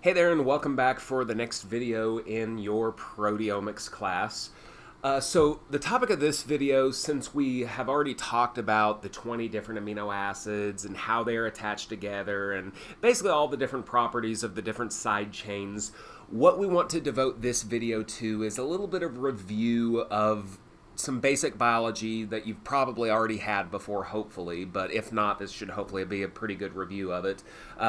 Hey there, and welcome back for the next video in your Proteomics class. So the topic of this video, since we have already talked about the 20 different amino acids and how they're attached together and basically all the different properties of the different side chains, what we want to devote this video to is a little bit of review of some basic biology that you've probably already had before, hopefully, but if not, this should hopefully be a pretty good review of it.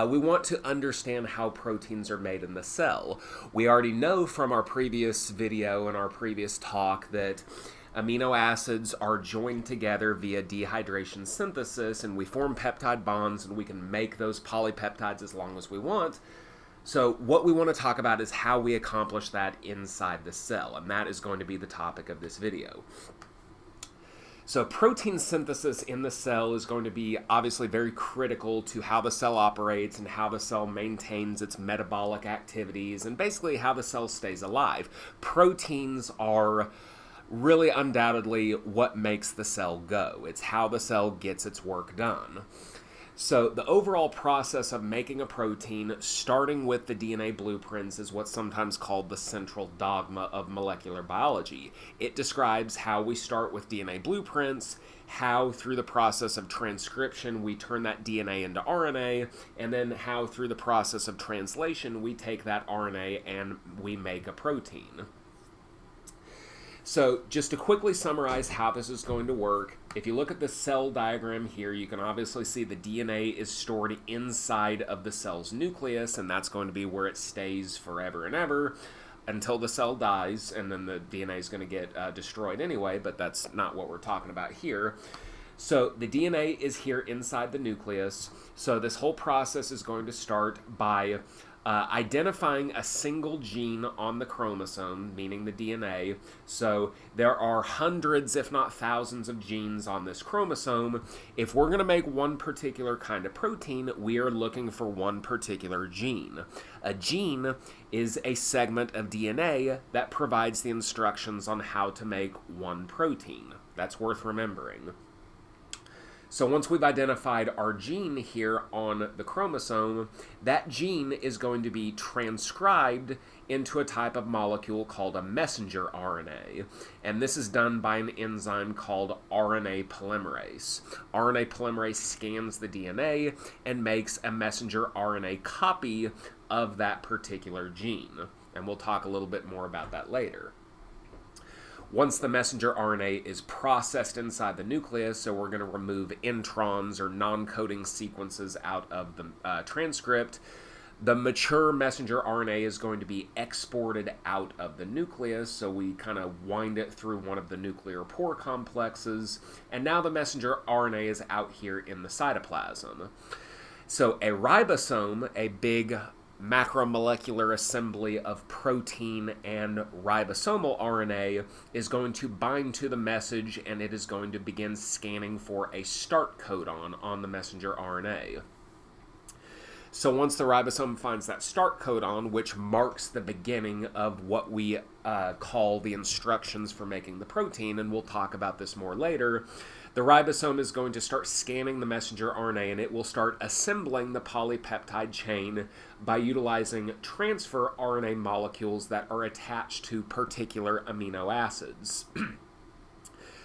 We want to understand how proteins are made in the cell. We already know from our previous video and our previous talk that amino acids are joined together via dehydration synthesis, and we form peptide bonds, and we can make those polypeptides as long as we want. So what we want to talk about is how we accomplish that inside the cell, and that is going to be the topic of this video. So protein synthesis in the cell is going to be obviously very critical to how the cell operates and how the cell maintains its metabolic activities and basically how the cell stays alive. Proteins are really undoubtedly what makes the cell go. It's how the cell gets its work done. So the overall process of making a protein, starting with the DNA blueprints, is what's sometimes called the Central Dogma of molecular biology. It describes how we start with DNA blueprints, how through the process of transcription we turn that DNA into RNA, and then how through the process of translation we take that RNA and we make a protein. So just to quickly summarize how this is going to work, if you look at the cell diagram here, you can obviously see the DNA is stored inside of the cell's nucleus, and that's going to be where it stays forever and ever until the cell dies, and then the DNA is going to get destroyed anyway, but that's not what we're talking about here. So the DNA is here inside the nucleus, so this whole process is going to start by identifying a single gene on the chromosome, meaning the DNA. So there are hundreds, if not thousands, of genes on this chromosome. If we're going to make one particular kind of protein, we are looking for one particular gene. A gene is a segment of DNA that provides the instructions on how to make one protein. That's worth remembering. So once we've identified our gene here on the chromosome, that gene is going to be transcribed into a type of molecule called a messenger RNA. And this is done by an enzyme called RNA polymerase. RNA polymerase scans the DNA and makes a messenger RNA copy of that particular gene. And we'll talk a little bit more about that later. Once the messenger RNA is processed inside the nucleus, so we're going to remove introns or non-coding sequences out of the transcript, the mature messenger RNA is going to be exported out of the nucleus, so we kind of wind it through one of the nuclear pore complexes, and now the messenger RNA is out here in the cytoplasm. So a ribosome, a big macromolecular assembly of protein and ribosomal RNA, is going to bind to the message, and it is going to begin scanning for a start codon on the messenger RNA. So once the ribosome finds that start codon, which marks the beginning of what we call the instructions for making the protein, and we'll talk about this more later, the ribosome is going to start scanning the messenger RNA, and it will start assembling the polypeptide chain by utilizing transfer RNA molecules that are attached to particular amino acids.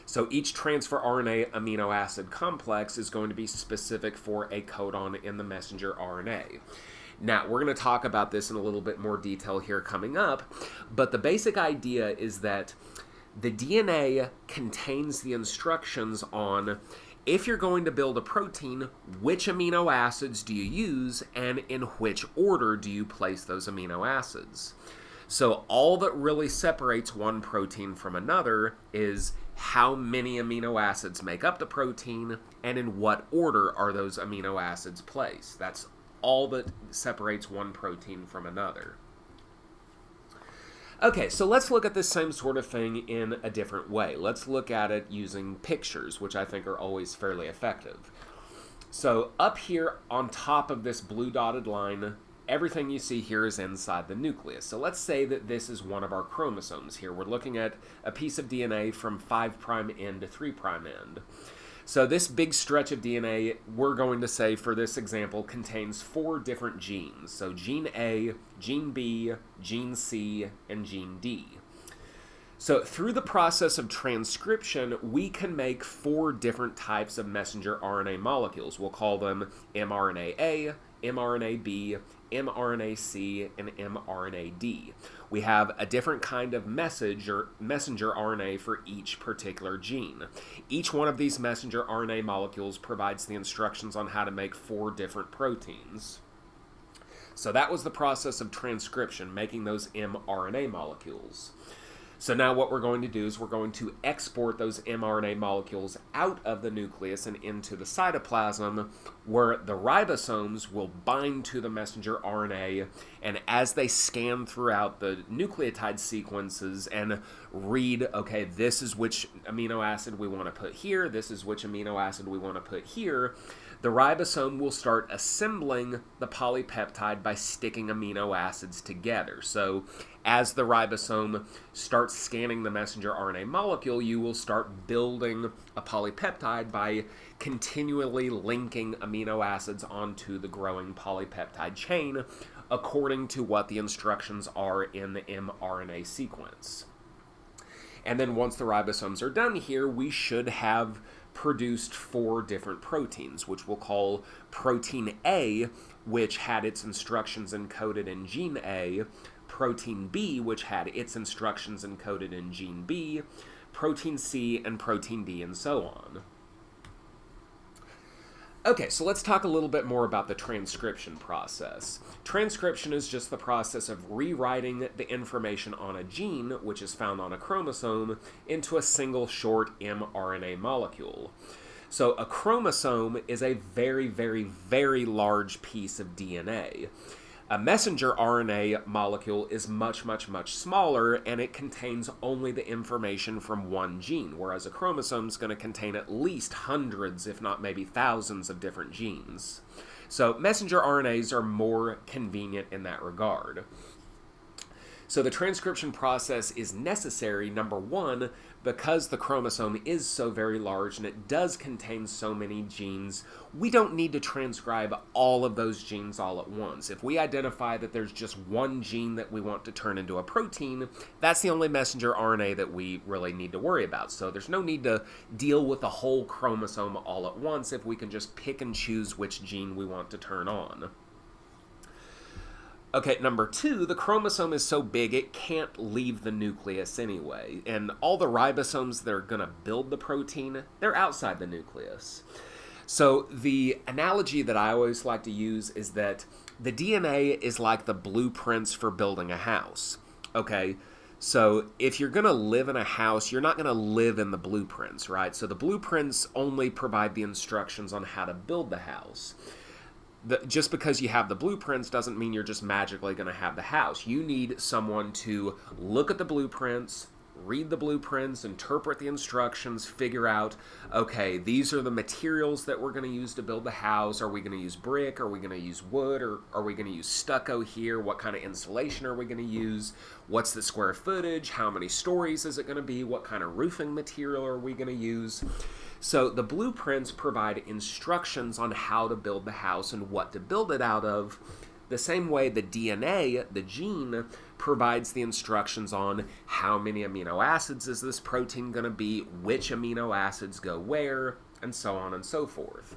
So each transfer RNA amino acid complex is going to be specific for a codon in the messenger RNA. Now, we're going to talk about this in a little bit more detail here coming up, but the basic idea is that the DNA contains the instructions on, if you're going to build a protein, which amino acids do you use and in which order do you place those amino acids. So all that really separates one protein from another is how many amino acids make up the protein and in what order are those amino acids placed. That's all that separates one protein from another. Okay, so let's look at this same sort of thing in a different way. Let's look at it using pictures, which I think are always fairly effective. So up here on top of this blue dotted line, everything you see here is inside the nucleus. So let's say that this is one of our chromosomes here. We're looking at a piece of DNA from 5' end to 3' end. So this big stretch of DNA, we're going to say for this example, contains 4 different genes. So gene A, gene B, gene C, and gene D. So through the process of transcription, we can make 4 different types of messenger RNA molecules. We'll call them mRNA-A, mRNA-B, mRNA-C, and mRNA-D. We have a different kind of messenger RNA for each particular gene. Each one of these messenger RNA molecules provides the instructions on how to make 4 different proteins. So that was the process of transcription, making those mRNA molecules. So now what we're going to do is we're going to export those mRNA molecules out of the nucleus and into the cytoplasm, where the ribosomes will bind to the messenger RNA, and as they scan throughout the nucleotide sequences and read, okay, this is which amino acid we want to put here, this is which amino acid we want to put here, the ribosome will start assembling the polypeptide by sticking amino acids together. So as the ribosome starts scanning the messenger RNA molecule, you will start building a polypeptide by continually linking amino acids onto the growing polypeptide chain according to what the instructions are in the mRNA sequence. And then once the ribosomes are done here, we should have produced 4 different proteins, which we'll call protein A, which had its instructions encoded in gene A, protein B, which had its instructions encoded in gene B, protein C, and protein D, and so on. Okay, so let's talk a little bit more about the transcription process. Transcription is just the process of rewriting the information on a gene, which is found on a chromosome, into a single short mRNA molecule. So a chromosome is a very, very, very large piece of DNA. A messenger RNA molecule is much, much, much smaller, and it contains only the information from one gene, whereas a chromosome is going to contain at least hundreds, if not maybe thousands, of different genes. So messenger RNAs are more convenient in that regard. So the transcription process is necessary, number one, because the chromosome is so very large and it does contain so many genes. We don't need to transcribe all of those genes all at once. If we identify that there's just one gene that we want to turn into a protein, that's the only messenger RNA that we really need to worry about. So there's no need to deal with the whole chromosome all at once if we can just pick and choose which gene we want to turn on. Okay, number two, the chromosome is so big it can't leave the nucleus anyway, and all the ribosomes that are going to build the protein, they're outside the nucleus. So the analogy that I always like to use is that the DNA is like the blueprints for building a house. Okay, so if you're going to live in a house, you're not going to live in the blueprints, right? So the blueprints only provide the instructions on how to build the house. Just because you have the blueprints doesn't mean you're just magically going to have the house. You need someone to look at the blueprints, read the blueprints, interpret the instructions, figure out, okay, these are the materials that we're going to use to build the house. Are we going to use brick? Are we going to use wood? Or are we going to use stucco here? What kind of insulation are we going to use? What's the square footage? How many stories is it going to be? What kind of roofing material are we going to use? So the blueprints provide instructions on how to build the house and what to build it out of. The same way the DNA, the gene, provides the instructions on how many amino acids is this protein going to be, which amino acids go where, and so on and so forth.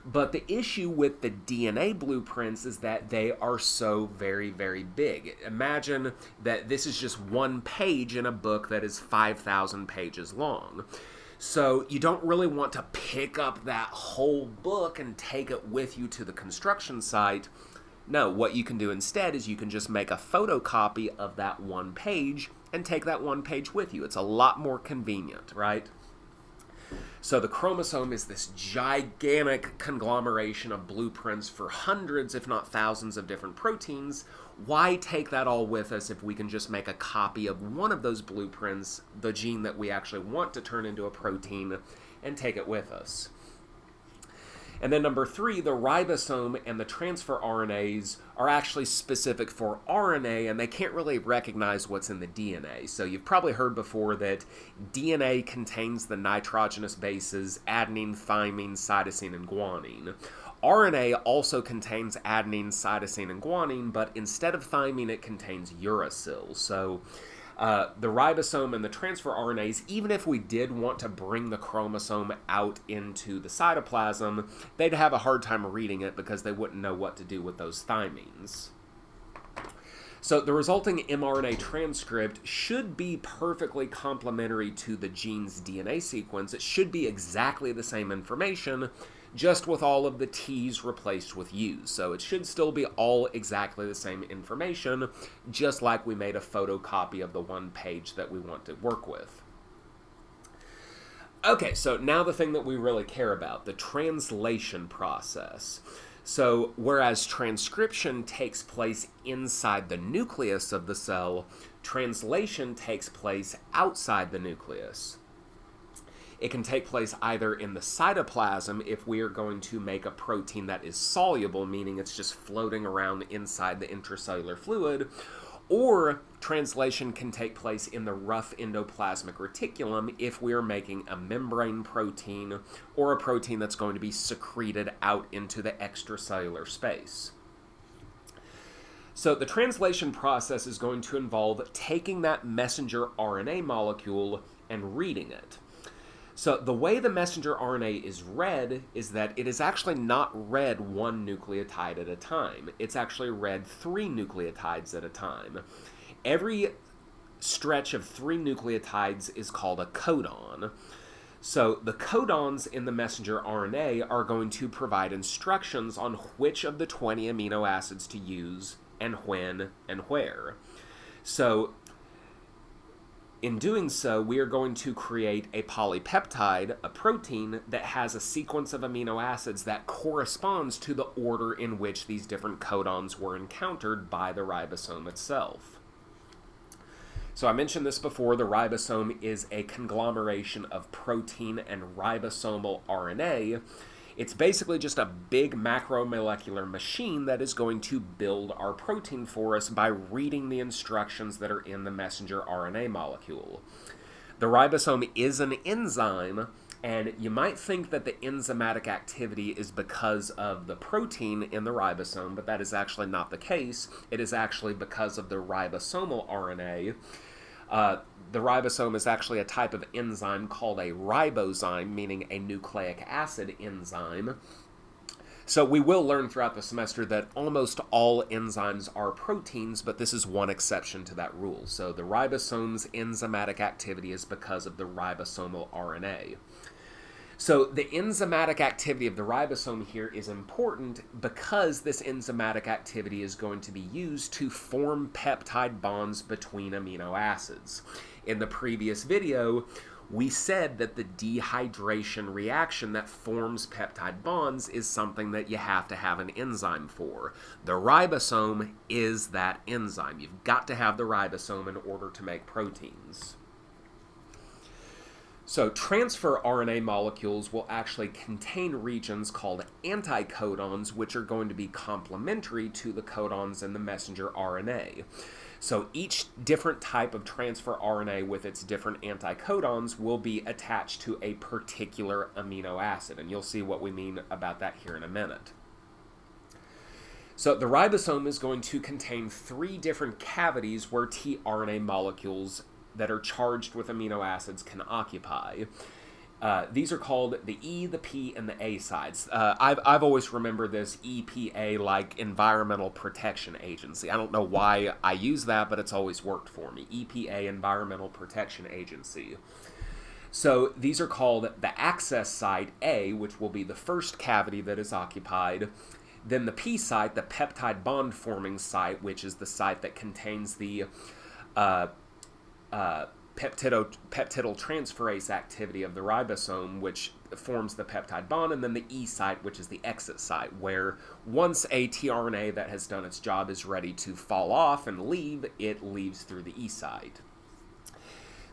But the issue with the DNA blueprints is that they are so very, very big. Imagine that this is just one page in a book that is 5,000 pages long. So you don't really want to pick up that whole book and take it with you to the construction site. No, what you can do instead is you can just make a photocopy of that one page and take that one page with you. It's a lot more convenient, right? So the chromosome is this gigantic conglomeration of blueprints for hundreds, if not thousands, of different proteins. Why take that all with us if we can just make a copy of one of those blueprints, the gene that we actually want to turn into a protein, and take it with us? And then number 3, the ribosome and the transfer RNAs are actually specific for RNA, and they can't really recognize what's in the DNA. So you've probably heard before that DNA contains the nitrogenous bases adenine, thymine, cytosine, and guanine. RNA also contains adenine, cytosine, and guanine, but instead of thymine, it contains uracil. So the ribosome and the transfer RNAs, even if we did want to bring the chromosome out into the cytoplasm, they'd have a hard time reading it because they wouldn't know what to do with those thymines. So the resulting mRNA transcript should be perfectly complementary to the gene's DNA sequence. It should be exactly the same information, just with all of the T's replaced with U's. So it should still be all exactly the same information, just like we made a photocopy of the one page that we want to work with. Okay, so now the thing that we really care about, the translation process. So whereas transcription takes place inside the nucleus of the cell, translation takes place outside the nucleus. It can take place either in the cytoplasm if we are going to make a protein that is soluble, meaning it's just floating around inside the intracellular fluid, or translation can take place in the rough endoplasmic reticulum if we are making a membrane protein or a protein that's going to be secreted out into the extracellular space. So the translation process is going to involve taking that messenger RNA molecule and reading it. So the way the messenger RNA is read is that it is actually not read one nucleotide at a time. It's actually read 3 nucleotides at a time. Every stretch of 3 nucleotides is called a codon. So the codons in the messenger RNA are going to provide instructions on which of the 20 amino acids to use and when and where. So in doing so, we are going to create a polypeptide, a protein, that has a sequence of amino acids that corresponds to the order in which these different codons were encountered by the ribosome itself. So I mentioned this before, the ribosome is a conglomeration of protein and ribosomal RNA. It's basically just a big macromolecular machine that is going to build our protein for us by reading the instructions that are in the messenger RNA molecule. The ribosome is an enzyme, and you might think that the enzymatic activity is because of the protein in the ribosome, but that is actually not the case. It is actually because of the ribosomal RNA. The ribosome is actually a type of enzyme called a ribozyme, meaning a nucleic acid enzyme. So we will learn throughout the semester that almost all enzymes are proteins, but this is one exception to that rule. So the ribosome's enzymatic activity is because of the ribosomal RNA. So the enzymatic activity of the ribosome here is important because this enzymatic activity is going to be used to form peptide bonds between amino acids. In the previous video, we said that the dehydration reaction that forms peptide bonds is something that you have to have an enzyme for. The ribosome is that enzyme. You've got to have the ribosome in order to make proteins. So transfer RNA molecules will actually contain regions called anticodons, which are going to be complementary to the codons in the messenger RNA. So each different type of transfer RNA with its different anticodons will be attached to a particular amino acid, and you'll see what we mean about that here in a minute. So the ribosome is going to contain 3 different cavities where tRNA molecules that are charged with amino acids can occupy. These are called the E, the P, and the A sites. I've always remembered this EPA like Environmental Protection Agency. I don't know why I use that, but it's always worked for me. EPA, Environmental Protection Agency. So these are called the access site A, which will be the first cavity that is occupied. Then the P site, the peptide bond forming site, which is the site that contains the peptidyl transferase activity of the ribosome, which forms the peptide bond, and then the E site, which is the exit site, where once a tRNA that has done its job is ready to fall off and leave, it leaves through the E site.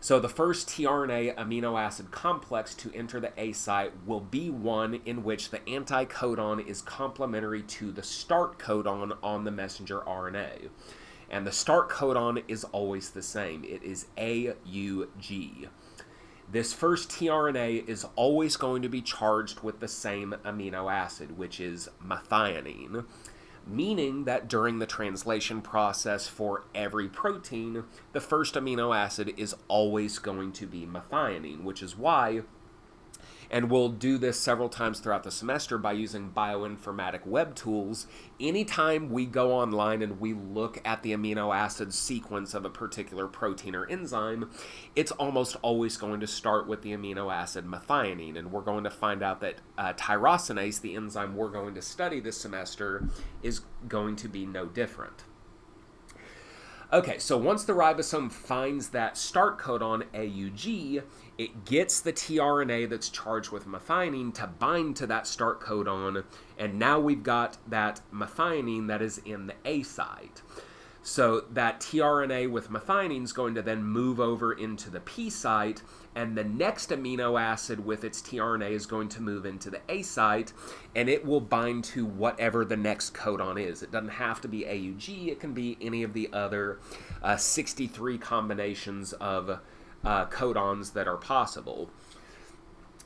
So the first tRNA amino acid complex to enter the A site will be one in which the anticodon is complementary to the start codon on the messenger RNA. And the start codon is always the same. It is AUG. This first tRNA is always going to be charged with the same amino acid, which is methionine, meaning that during the translation process for every protein, the first amino acid is always going to be methionine, which is why, and we'll do this several times throughout the semester by using bioinformatic web tools. Anytime we go online and we look at the amino acid sequence of a particular protein or enzyme, it's almost always going to start with the amino acid methionine. And we're going to find out that tyrosinase, the enzyme we're going to study this semester, is going to be no different. Okay, so once the ribosome finds that start codon AUG, it gets the tRNA that's charged with methionine to bind to that start codon, and now we've got that methionine that is in the A site. So that tRNA with methionine is going to then move over into the P site, and the next amino acid with its tRNA is going to move into the A site, and it will bind to whatever the next codon is. It doesn't have to be AUG, it can be any of the other 63 combinations of codons that are possible.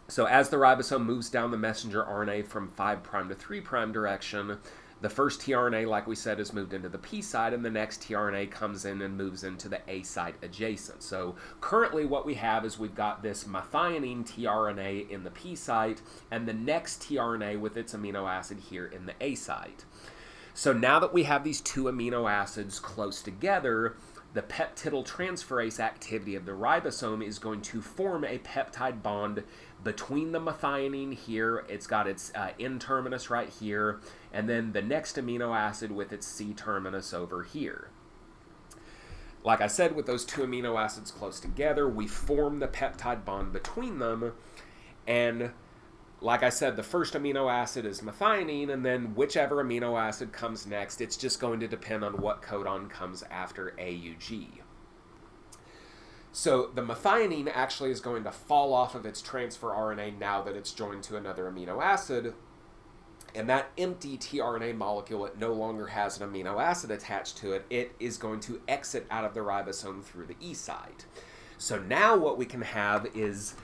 So as the ribosome moves down the messenger RNA from 5' to 3' direction, the first tRNA, like we said, is moved into the P site, and the next tRNA comes in and moves into the A site adjacent. So currently what we have is we've got this methionine tRNA in the P site, and the next tRNA with its amino acid here in the A site. So now that we have these two amino acids close together, the peptidyltransferase activity of the ribosome is going to form a peptide bond between the methionine here, it's got its N-terminus right here, and then the next amino acid with its C-terminus over here. Like I said, with those two amino acids close together, we form the peptide bond between them, and like I said, the first amino acid is methionine, and then whichever amino acid comes next, it's just going to depend on what codon comes after AUG. So the methionine actually is going to fall off of its transfer RNA now that it's joined to another amino acid, and that empty tRNA molecule, it no longer has an amino acid attached to it. It is going to exit out of the ribosome through the E site. So now what we can have is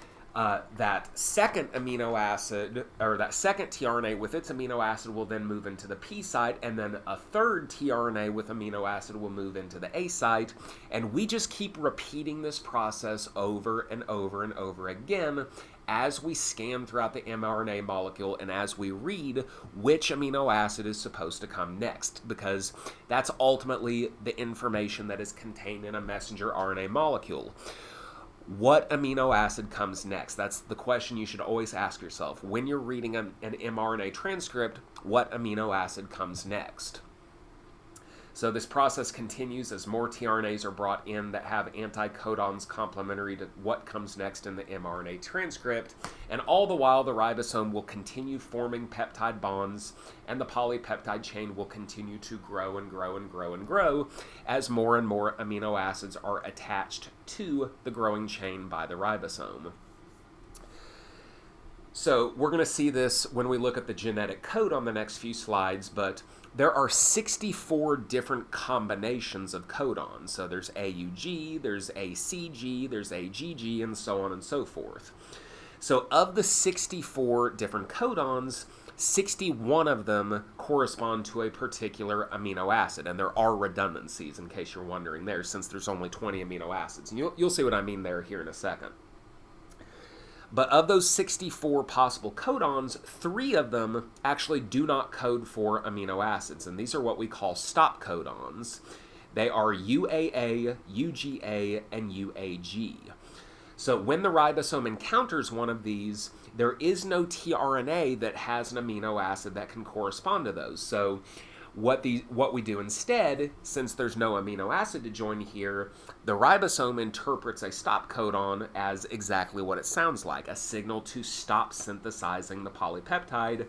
that second amino acid, or that second tRNA with its amino acid will then move into the P site, and then a third tRNA with amino acid will move into the A site, and we just keep repeating this process over and over and over again as we scan throughout the mRNA molecule and as we read which amino acid is supposed to come next, because that's ultimately the information that is contained in a messenger RNA molecule. What amino acid comes next? That's the question you should always ask yourself. When you're reading an mRNA transcript, what amino acid comes next? So this process continues as more tRNAs are brought in that have anticodons complementary to what comes next in the mRNA transcript, and all the while the ribosome will continue forming peptide bonds, and the polypeptide chain will continue to grow and grow and grow and grow as more and more amino acids are attached to the growing chain by the ribosome. So we're going to see this when we look at the genetic code on the next few slides, but there are 64 different combinations of codons. So there's AUG, there's ACG, there's AGG, and so on and so forth. So of the 64 different codons, 61 of them correspond to a particular amino acid, and there are redundancies, in case you're wondering there, since there's only 20 amino acids. And you'll see what I mean there here in a second. But of those 64 possible codons, 3 of them actually do not code for amino acids, and these are what we call stop codons. They are UAA, UGA, and UAG. So when the ribosome encounters one of these, there is no tRNA that has an amino acid that can correspond to those. So what we do instead, since there's no amino acid to join here, the ribosome interprets a stop codon as exactly what it sounds like, a signal to stop synthesizing the polypeptide,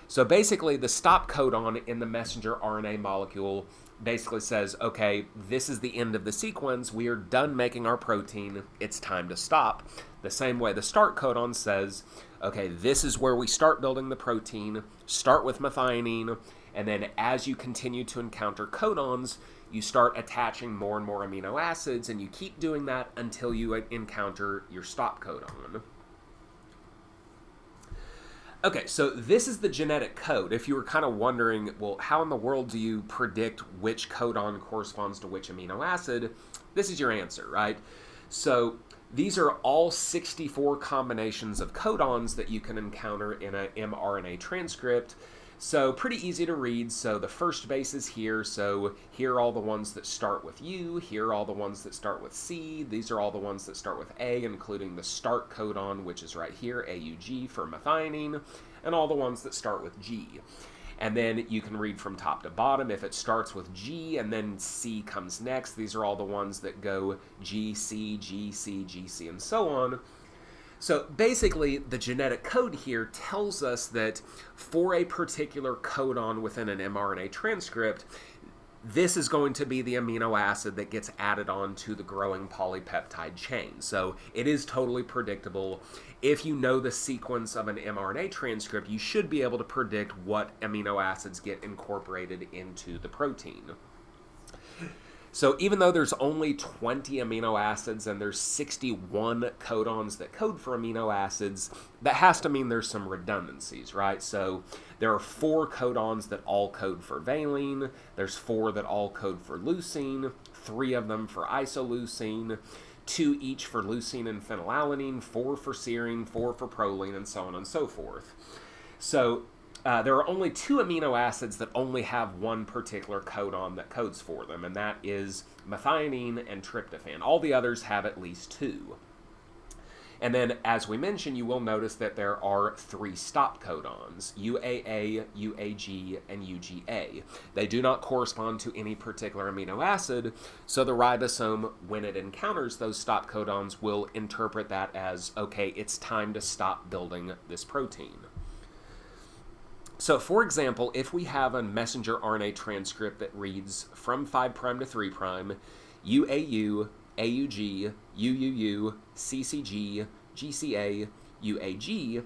So basically, the stop codon in the messenger RNA molecule basically says, okay, this is the end of the sequence. We are done making our protein. It's time to stop. The same way the start codon says, okay, this is where we start building the protein. Start with methionine, and then as you continue to encounter codons, you start attaching more and more amino acids, and you keep doing that until you encounter your stop codon. Okay, so this is the genetic code. If you were kind of wondering, well, how in the world do you predict which codon corresponds to which amino acid? This is your answer, right? So these are all 64 combinations of codons that you can encounter in an mRNA transcript. So pretty easy to read. So the first base is here. So here are all the ones that start with U. Here are all the ones that start with C. These are all the ones that start with A, including the start codon, which is right here, AUG for methionine, and all the ones that start with G. And then you can read from top to bottom. If it starts with G and then C comes next, these are all the ones that go G, C, G, C, G, C, and so on. So basically, the genetic code here tells us that for a particular codon within an mRNA transcript, this is going to be the amino acid that gets added on to the growing polypeptide chain. So it is totally predictable. If you know the sequence of an mRNA transcript, you should be able to predict what amino acids get incorporated into the protein. So even though there's only 20 amino acids and there's 61 codons that code for amino acids, that has to mean there's some redundancies, right? So there are 4 codons that all code for valine, there's 4 that all code for leucine, 3 of them for isoleucine, 2 each for leucine and phenylalanine, 4 for serine, 4 for proline, and so on and so forth. So there are only 2 amino acids that only have one particular codon that codes for them, and that is methionine and tryptophan. All the others have at least 2. And then, as we mentioned, you will notice that there are 3 stop codons, UAA, UAG, and UGA. They do not correspond to any particular amino acid, so the ribosome, when it encounters those stop codons, will interpret that as, okay, it's time to stop building this protein. So, for example, if we have a messenger RNA transcript that reads from 5' to 3', UAU, AUG, UUU, CCG, GCA, UAG,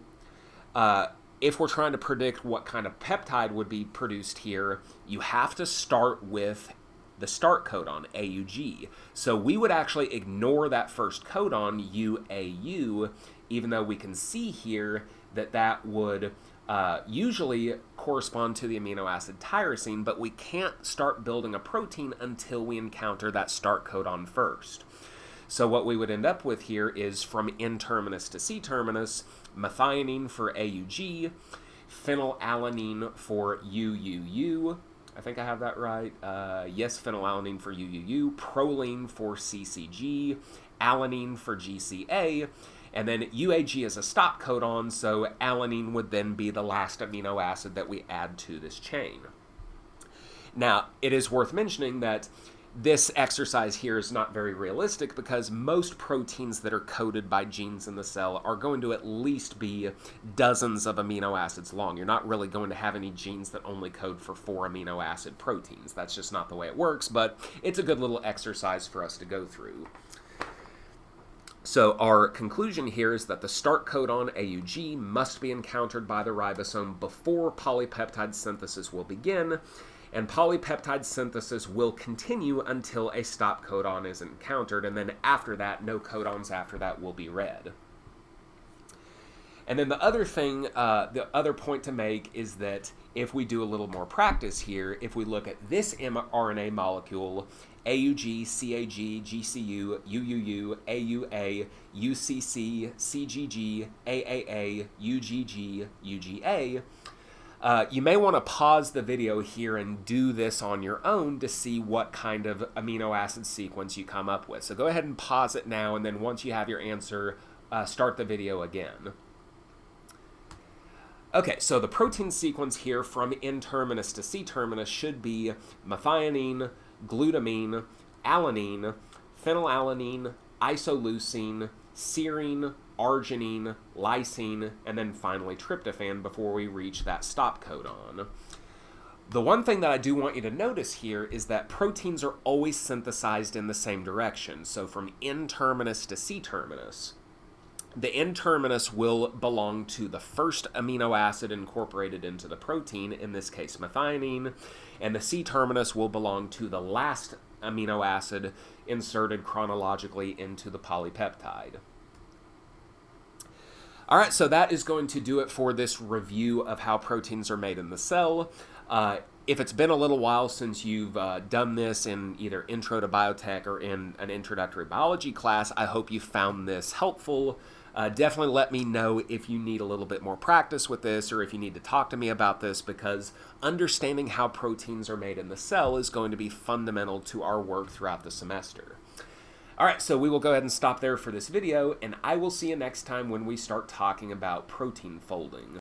if we're trying to predict what kind of peptide would be produced here, you have to start with the start codon, AUG. So we would actually ignore that first codon, UAU, even though we can see here that that would usually correspond to the amino acid tyrosine, but we can't start building a protein until we encounter that start codon first. So what we would end up with here is from N-terminus to C-terminus, methionine for AUG, phenylalanine for UUU, I think I have that right, yes, phenylalanine for UUU, proline for CCG, alanine for GCA, and then UAG is a stop codon, so alanine would then be the last amino acid that we add to this chain. Now, it is worth mentioning that this exercise here is not very realistic because most proteins that are coded by genes in the cell are going to at least be dozens of amino acids long. You're not really going to have any genes that only code for 4 amino acid proteins. That's just not the way it works, but it's a good little exercise for us to go through. So our conclusion here is that the start codon AUG must be encountered by the ribosome before polypeptide synthesis will begin, and polypeptide synthesis will continue until a stop codon is encountered, and then after that, no codons after that will be read. And then the other thing, the other point to make is that if we do a little more practice here, if we look at this mRNA molecule, AUG, CAG, GCU, UUU, AUA, UCC, CGG, AAA, UGG, UGA, you may want to pause the video here and do this on your own to see what kind of amino acid sequence you come up with. So go ahead and pause it now, and then once you have your answer, start the video again. Okay, so the protein sequence here from N-terminus to C-terminus should be methionine, glutamine, alanine, phenylalanine, isoleucine, serine, arginine, lysine, and then finally tryptophan before we reach that stop codon. The one thing that I do want you to notice here is that proteins are always synthesized in the same direction, so from N-terminus to C-terminus. The N-terminus will belong to the first amino acid incorporated into the protein, in this case methionine, and the C-terminus will belong to the last amino acid inserted chronologically into the polypeptide. All right, so that is going to do it for this review of how proteins are made in the cell. If it's been a little while since you've done this in either Intro to Biotech or in an introductory biology class, I hope you found this helpful. Definitely let me know if you need a little bit more practice with this or if you need to talk to me about this, because understanding how proteins are made in the cell is going to be fundamental to our work throughout the semester. All right, so we will go ahead and stop there for this video, and I will see you next time when we start talking about protein folding.